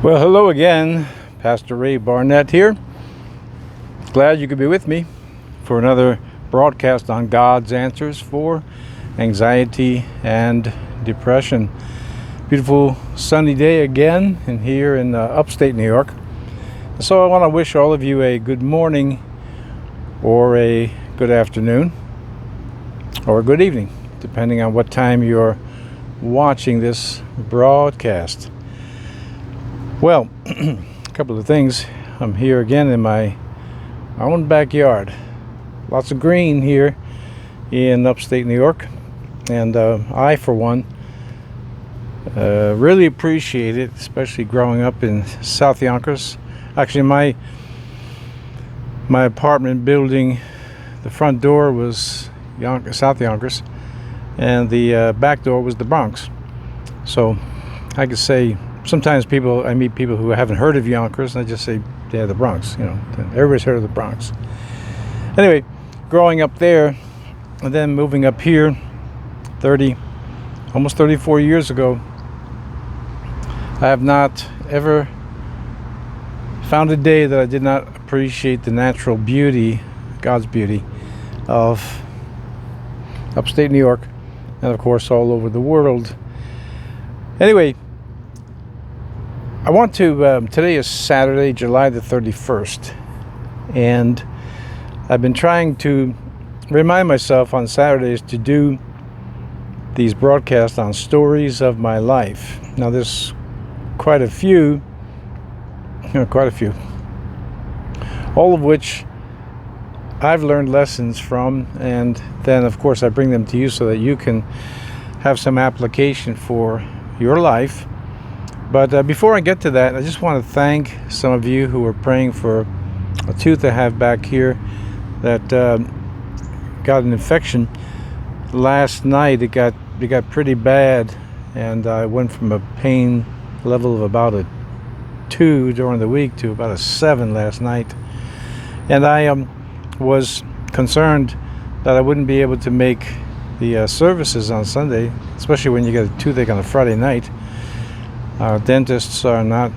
Well, hello again. Pastor Ray Barnett here. Glad you could be with me for another broadcast on God's answers for anxiety and depression. Beautiful sunny day again here in upstate New York. So I want to wish all of you a good morning or a good afternoon or a good evening, depending on what time you're watching this broadcast. Well, a couple of things. I'm here again in my own backyard. Lots of green here in upstate New York. And I, for one, really appreciate it, especially growing up in South Yonkers. Actually, my apartment building, the front door was South Yonkers, and the back door was the Bronx. So I could say, sometimes I meet people who haven't heard of Yonkers, and I just say, yeah, the Bronx, everybody's heard of the Bronx. Anyway, growing up there, and then moving up here, almost 34 years ago, I have not ever found a day that I did not appreciate the natural beauty, God's beauty, of upstate New York, and of course all over the world. Anyway, I want to, today is Saturday, July the 31st, and I've been trying to remind myself on Saturdays to do these broadcasts on stories of my life. Now there's quite a few, all of which I've learned lessons from, and then of course I bring them to you so that you can have some application for your life. But before I get to that, I just want to thank some of you who are praying for a tooth I have back here that got an infection. Last night it got pretty bad, and I went from a pain level of about a 2 during the week to about a 7 last night. And I was concerned that I wouldn't be able to make the services on Sunday, especially when you get a toothache on a Friday night. Dentists are not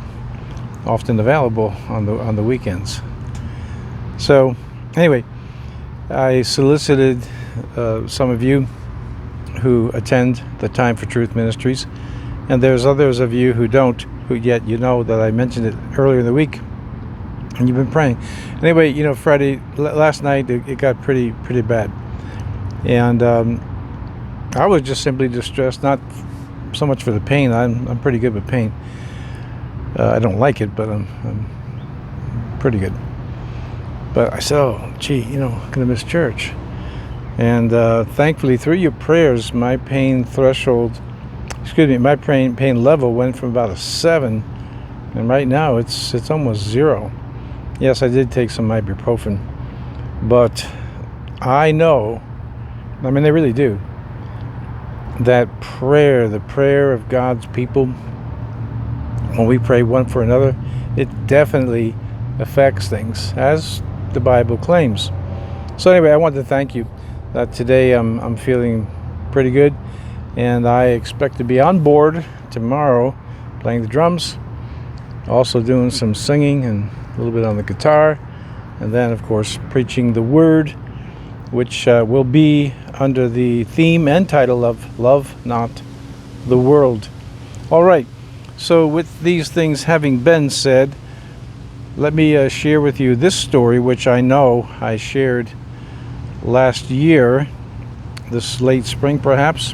often available on the weekends. So anyway, I solicited some of you who attend the Time for Truth Ministries, and there's others of you who don't, who yet that I mentioned it earlier in the week, and you've been praying. Anyway, last night it got pretty bad, and I was just simply distressed, not so much for the pain. I'm pretty good with pain. I don't like it, but I'm pretty good. But I said, oh gee, I'm gonna miss church. And thankfully, through your prayers, my pain level went from about a 7, and right now it's almost 0. Yes, I did take some ibuprofen, but I know, I really do, that the prayer of God's people, when we pray one for another, it definitely affects things, as the Bible claims. So anyway, I want to thank you that today I'm feeling pretty good, and I expect to be on board tomorrow playing the drums, also doing some singing and a little bit on the guitar, and then of course preaching the word, which will be under the theme and title of Love Not the World. All right, so with these things having been said, let me share with you this story, which I know I shared last year, this late spring perhaps,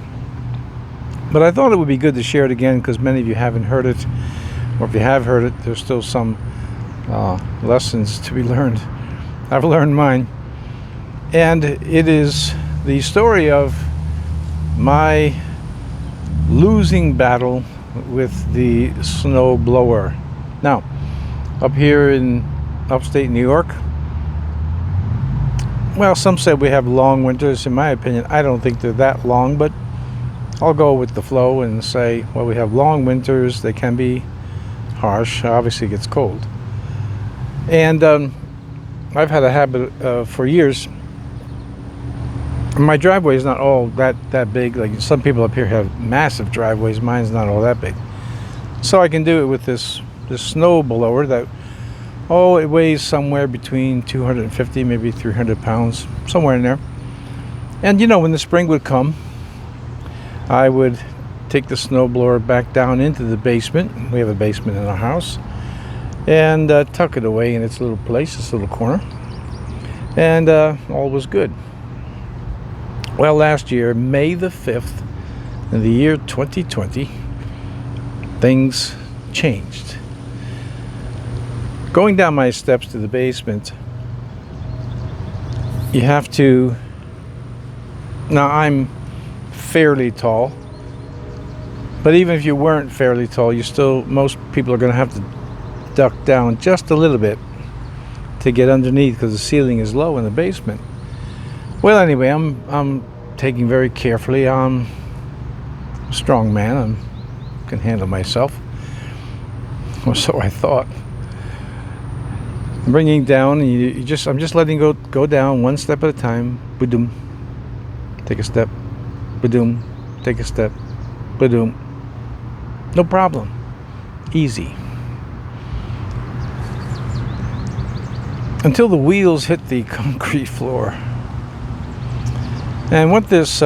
but I thought it would be good to share it again because many of you haven't heard it, or if you have heard it, there's still some lessons to be learned. I've learned mine, and it is the story of my losing battle with the snow blower. Now, up here in upstate New York, well, some say we have long winters. In my opinion, I don't think they're that long, but I'll go with the flow and say, well, we have long winters. They can be harsh. Obviously, it gets cold. And I've had a habit for years. My driveway is not all that big. Like some people up here have massive driveways. Mine's not all that big. So I can do it with this this snow blower that, oh, it weighs somewhere between 250, maybe 300 pounds, somewhere in there. And you know, when the spring would come, I would take the snow blower back down into the basement. We have a basement in our house, and tuck it away in its little place, its little corner, and all was good. Well, last year, May the 5th, in the year 2020, things changed. Going down my steps to the basement, you have to, now I'm fairly tall, but even if you weren't fairly tall, most people are going to have to duck down just a little bit to get underneath because the ceiling is low in the basement. Well, anyway, I'm taking very carefully. I'm a strong man. I can handle myself. Or so I thought. I'm bringing down, and I'm just letting go down one step at a time. Ba-doom. Take a step. Ba-doom. Take a step. Ba-doom. No problem. Easy. Until the wheels hit the concrete floor. And what this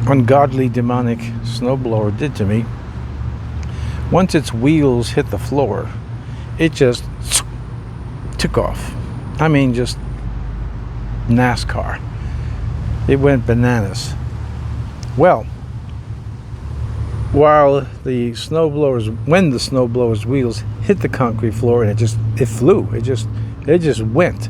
ungodly, demonic snowblower did to me, once its wheels hit the floor, it just took off. I mean, just NASCAR. It went bananas. Well, when the snowblower's wheels hit the concrete floor, and it flew. It just went.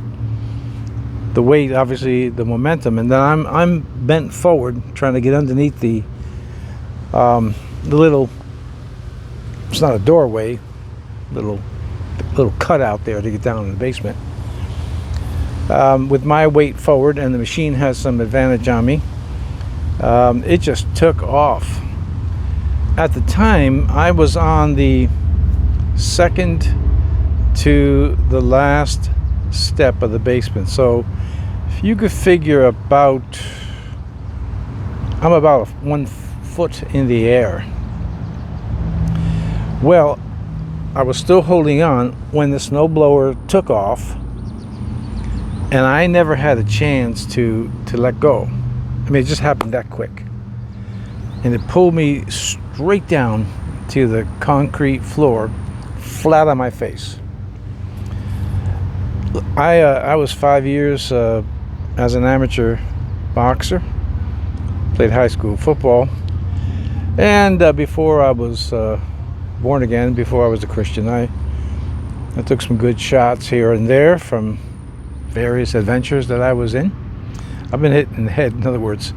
The weight, obviously, the momentum, and then I'm bent forward trying to get underneath the little. It's not a doorway, little cutout there to get down in the basement. With my weight forward, and the machine has some advantage on me, it just took off. At the time, I was on the second to the last step of the basement. So if you could figure I'm about 1 foot in the air. Well, I was still holding on when the snowblower took off, and I never had a chance to let go. I mean, it just happened that quick. And it pulled me straight down to the concrete floor, flat on my face. I was 5 years as an amateur boxer, played high school football, and before I was born again, before I was a Christian, I took some good shots here and there from various adventures that I was in. I've been hit in the head, in other words,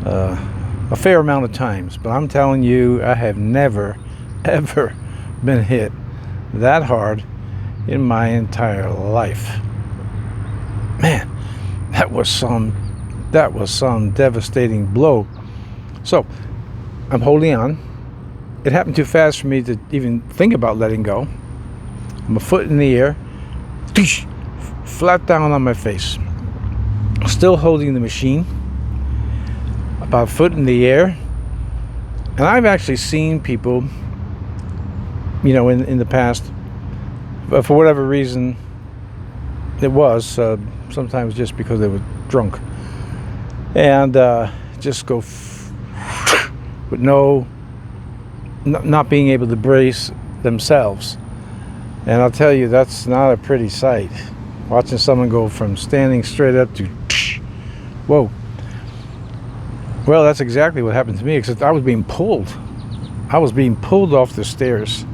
a fair amount of times, but I'm telling you, I have never, ever been hit that hard in my entire life. Man, that was some devastating blow. So I'm holding on. It happened too fast for me to even think about letting go. I'm a foot in the air, flat down on my face, still holding the machine, about a foot in the air. And I've actually seen people, you know, in the past, for whatever reason it was, sometimes just because they were drunk, and just go with not being able to brace themselves. And I'll tell you, that's not a pretty sight, watching someone go from standing straight up to whoa. Well, that's exactly what happened to me, except I was being pulled off the stairs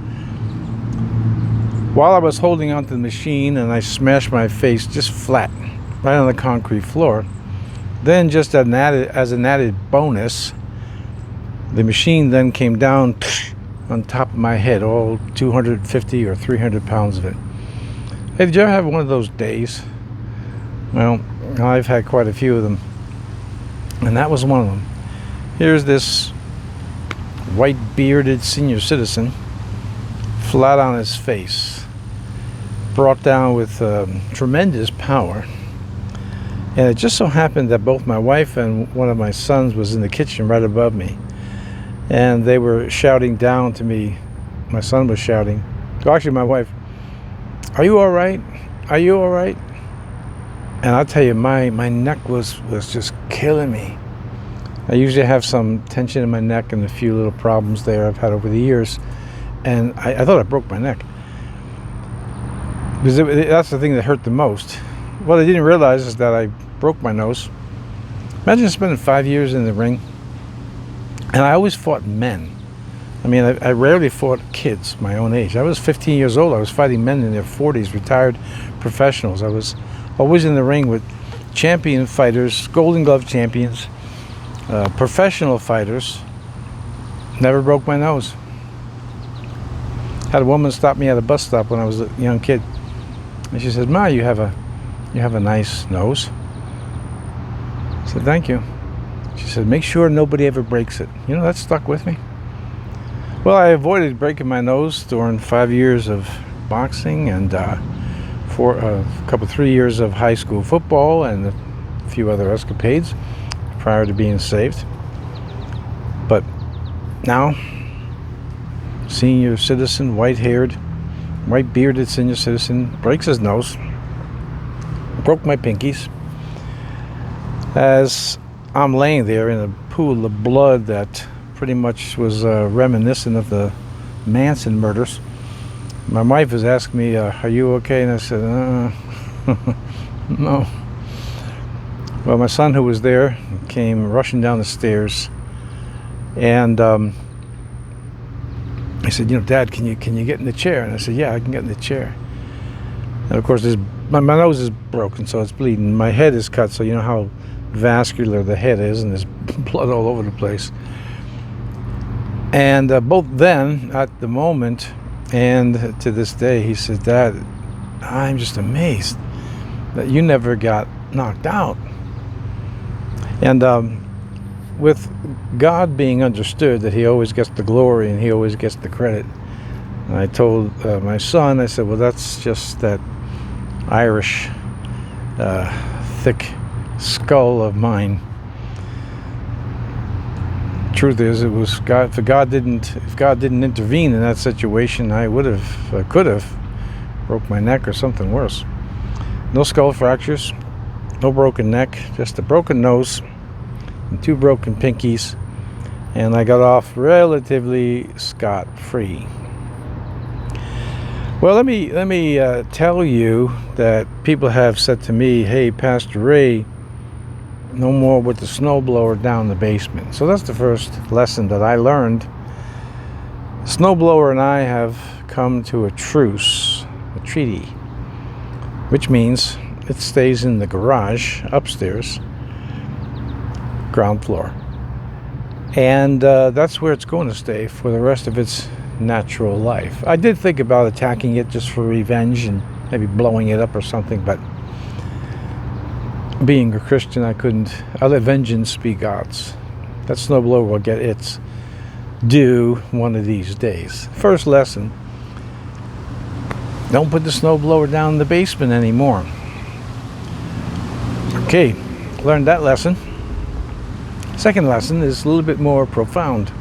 while I was holding onto the machine, and I smashed my face just flat right on the concrete floor. Then, just as an added bonus, the machine then came down on top of my head, all 250 or 300 pounds of it. Hey, did you ever have one of those days? Well, I've had quite a few of them, and that was one of them. Here's this white bearded senior citizen, flat on his face, brought down with tremendous power. And it just so happened that both my wife and one of my sons was in the kitchen right above me, and they were shouting down to me, my son was shouting. Well, actually, my wife, "Are you all right? Are you all right?" And I'll tell you, my neck was just killing me. I usually have some tension in my neck and a few little problems there I've had over the years. And I thought I broke my neck. Because that's the thing that hurt the most. What I didn't realize is that I broke my nose. Imagine spending 5 years in the ring. And I always fought men. I mean, I rarely fought kids my own age. I was 15 years old. I was fighting men in their 40s, retired professionals. I was always in the ring with champion fighters, Golden Glove champions, professional fighters. Never broke my nose. Had a woman stop me at a bus stop when I was a young kid, and she said, "Ma, you have a nice nose." I said, "Thank you." She said, "Make sure nobody ever breaks it." You know, that stuck with me. Well, I avoided breaking my nose during 5 years of boxing and for a couple 3 years of high school football and a few other escapades prior to being saved. But now, senior citizen, white-haired, white-bearded senior citizen breaks his nose, broke my pinkies, as I'm laying there in a pool of blood that pretty much was reminiscent of the Manson murders. My wife was asking me, "Are you okay?" And I said, "No." Well, my son, who was there, came rushing down the stairs, and he said, "You know, Dad, can you get in the chair?" And I said, "Yeah, I can get in the chair." And of course, my nose is broken, so it's bleeding. My head is cut, so you know how vascular the head is, and there's blood all over the place. And both then, at the moment, and to this day, he says, "Dad, I'm just amazed that you never got knocked out." And with God being understood that he always gets the glory and he always gets the credit, and I told my son, I said, "Well, that's just that Irish thick skull of mine." Truth is, it was God. If God didn't intervene in that situation, I could have broke my neck or something worse. No skull fractures, no broken neck, just a broken nose and 2 broken pinkies, and I got off relatively scot-free. Well, let me tell you that people have said to me, "Hey, Pastor Ray, no more with the snowblower down the basement." So that's the first lesson that I learned. Snowblower and I have come to a truce, a treaty, which means it stays in the garage upstairs, ground floor. And that's where it's going to stay for the rest of its natural life. I did think about attacking it just for revenge and maybe blowing it up or something, but being a Christian, I let vengeance be God's. That snowblower will get its due one of these days. First lesson: don't put the snowblower down in the basement anymore. Okay, learned that lesson. Second lesson is a little bit more profound.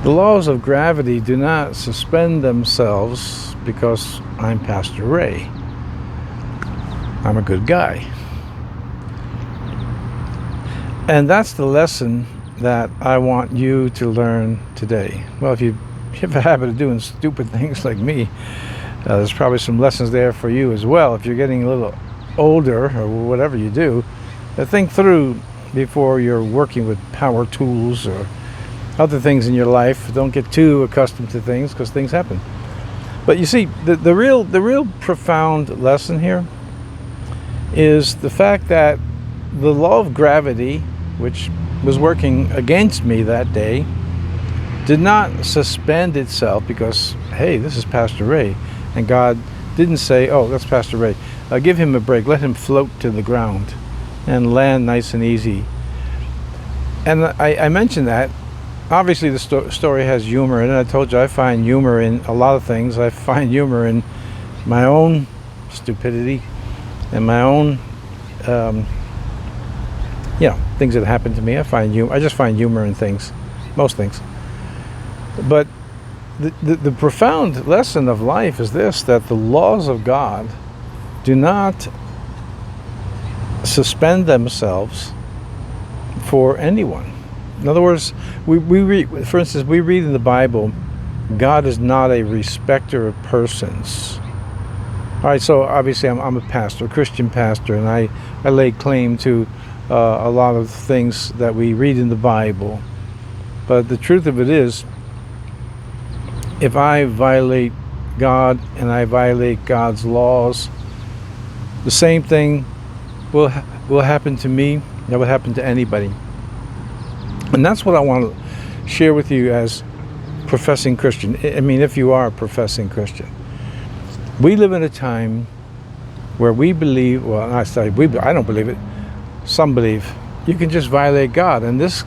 The laws of gravity do not suspend themselves because I'm Pastor Ray. I'm a good guy. And that's the lesson that I want you to learn today. Well, if you have a habit of doing stupid things like me, there's probably some lessons there for you as well. If you're getting a little older or whatever you do, think through before you're working with power tools or other things in your life. Don't get too accustomed to things, because things happen. But you see, the real profound lesson here is the fact that the law of gravity, which was working against me that day, did not suspend itself because, hey, this is Pastor Ray. And God didn't say, "Oh, that's Pastor Ray. Give him a break. Let him float to the ground and land nice and easy." And I mentioned that. Obviously, the story has humor in it. I told you I find humor in a lot of things. I find humor in my own stupidity and my own, things that happen to me. I just find humor in things, most things. But The profound lesson of life is this, that the laws of God do not suspend themselves for anyone. In other words, we read, for instance, we read in the Bible, God is not a respecter of persons. All right, so obviously I'm a pastor, a Christian pastor, and I lay claim to a lot of things that we read in the Bible. But the truth of it is, if I violate God and I violate God's laws, the same thing will happen to me that would happen to anybody. And that's what I want to share with you as professing Christian. I mean, if you are a professing Christian. We live in a time where we believe, well, I don't believe it. Some believe you can just violate God. And this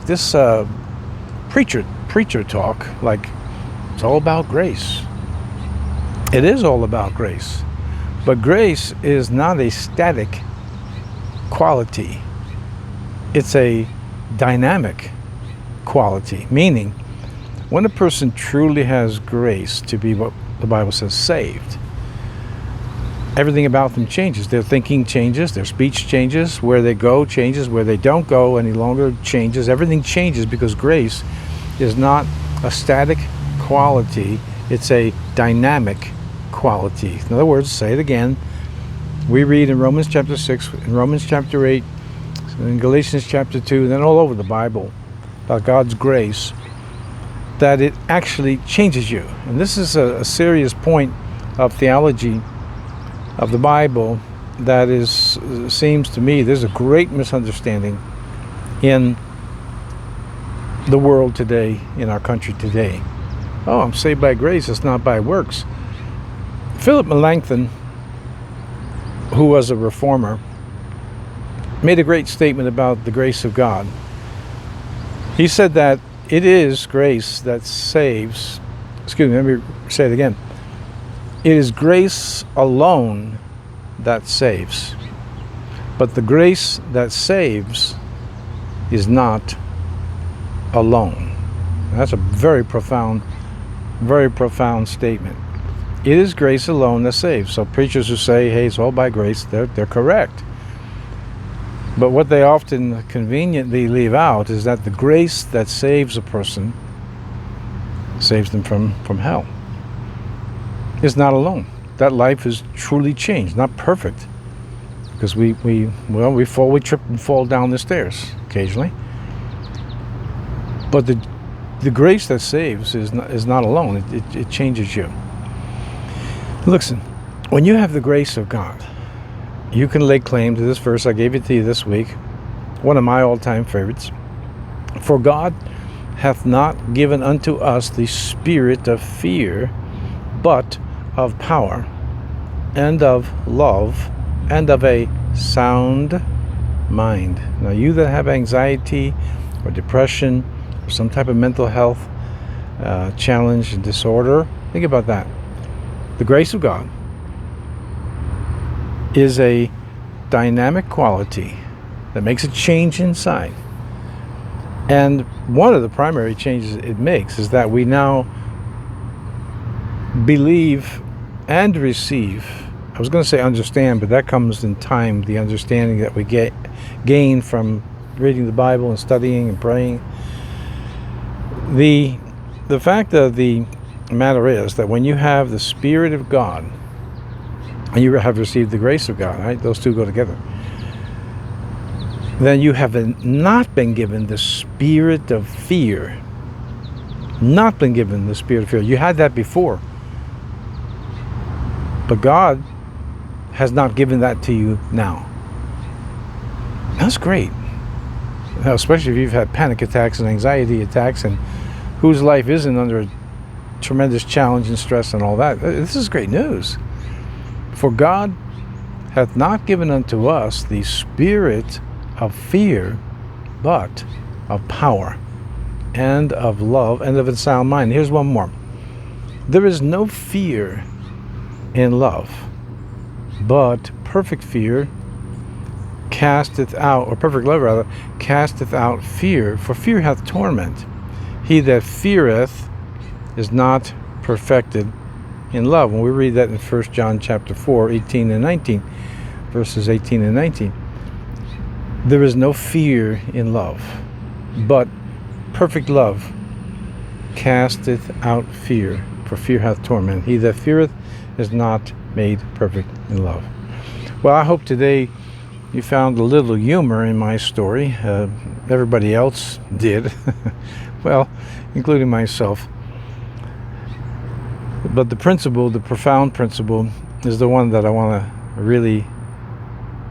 preacher talk, like, it's all about grace. It is all about grace. But grace is not a static quality. It's a dynamic quality, meaning when a person truly has grace to be what the Bible says saved, everything about them changes. Their thinking changes, their speech changes, where they go changes, where they don't go any longer changes. Everything changes because grace is not a static quality, it's a dynamic quality. In other words, say it again, we read in Romans chapter 6, in Romans chapter 8, in Galatians chapter 2, and then all over the Bible about God's grace, that it actually changes you. And this is a serious point of theology of the Bible that seems to me, there's a great misunderstanding in the world today, in our country today. Oh, I'm saved by grace, it's not by works. Philip Melanchthon, who was a reformer, made a great statement about the grace of God. He said that it is grace that saves. Excuse me, let me say it again. It is grace alone that saves. But the grace that saves is not alone. That's a very profound statement. It is grace alone that saves. So preachers who say, hey, it's all by grace, they're correct. But what they often conveniently leave out is that the grace that saves a person saves them from hell. It's not alone. That life is truly changed, not perfect. Because we trip and fall down the stairs occasionally. But the grace that saves is not alone. It changes you. Listen, when you have the grace of God, you can lay claim to this verse. I gave it to you this week, one of my all-time favorites. For God hath not given unto us the spirit of fear, but of power, and of love, and of a sound mind. Now, you that have anxiety or depression or some type of mental health challenge and disorder, think about that. The grace of God is a dynamic quality that makes a change inside. And one of the primary changes it makes is that we now believe and receive. I was going to say understand, but that comes in time, the understanding that we gain from reading the Bible and studying and praying. The fact of the matter is that when you have the Spirit of God and you have received the grace of God, right? Those two go together. Then you have not been given the spirit of fear. Not been given the spirit of fear. You had that before. But God has not given that to you now. That's great. Now, especially if you've had panic attacks and anxiety attacks, and whose life isn't under a tremendous challenge and stress and all that. This is great news. For God hath not given unto us the spirit of fear, but of power, and of love, and of a sound mind. Here's one more. There is no fear in love, but perfect fear casteth out, or perfect love rather, casteth out fear, for fear hath torment. He that feareth is not perfected in love. When we read that in 1 John chapter 4, 18 and 19, verses 18 and 19. There is no fear in love, but perfect love casteth out fear, for fear hath torment. He that feareth is not made perfect in love. Well, I hope today you found a little humor in my story. Everybody else did. Well, including myself. But the principle, the profound principle, is the one that I want to really,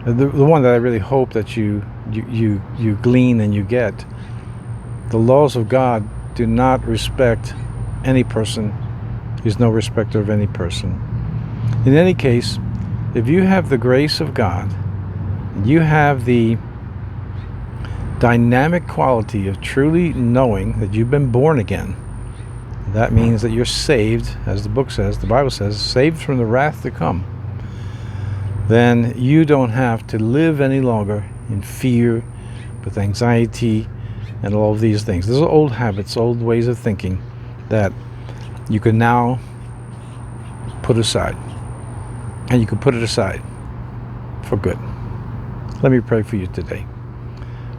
the one that I really hope that you glean and you get. The laws of God do not respect any person. He's no respecter of any person. In any case, if you have the grace of God, you have the dynamic quality of truly knowing that you've been born again. That means that you're saved, as the book says, the Bible says, saved from the wrath to come. Then you don't have to live any longer in fear, with anxiety, and all of these things. Those are old habits, old ways of thinking that you can now put aside. And you can put it aside for good. Let me pray for you today.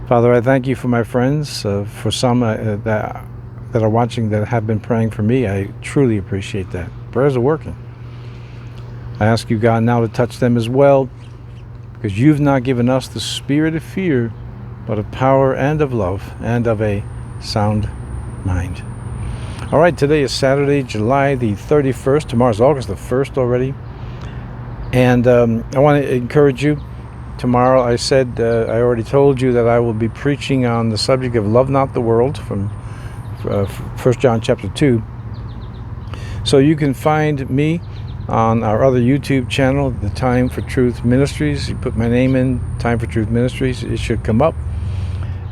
Father, I thank you for my friends, for some that are watching that have been praying for me. I truly appreciate that. Prayers are working. I ask you, God, now to touch them as well, because you've not given us the spirit of fear, but of power and of love and of a sound mind. All right, today is Saturday, July the 31st. Tomorrow's August the 1st already. And I want to encourage you. Tomorrow, I said, I already told you that I will be preaching on the subject of love not the world from 1 John chapter 2. So you can find me on our other YouTube channel, the Time for Truth Ministries. You put my name in, Time for Truth Ministries, it should come up.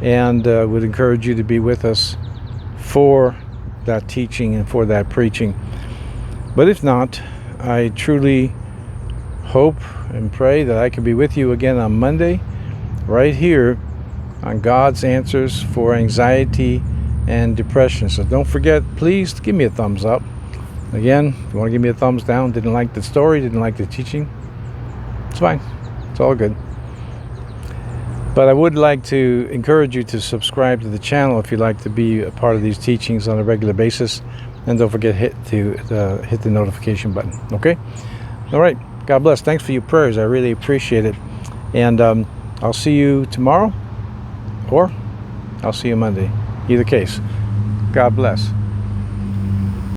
And would encourage you to be with us for that teaching and for that preaching. But if not, I truly hope and pray that I can be with you again on Monday, right here on God's answers for anxiety and depression. So don't forget, please give me a thumbs up. Again, if you want to give me a thumbs down, didn't like the story, didn't like the teaching, it's fine. It's all good. But I would like to encourage you to subscribe to the channel if you'd like to be a part of these teachings on a regular basis. And don't forget hit the notification button. Okay? All right. God bless. Thanks for your prayers. I really appreciate it. And I'll see you tomorrow, or I'll see you Monday. Either case. God bless.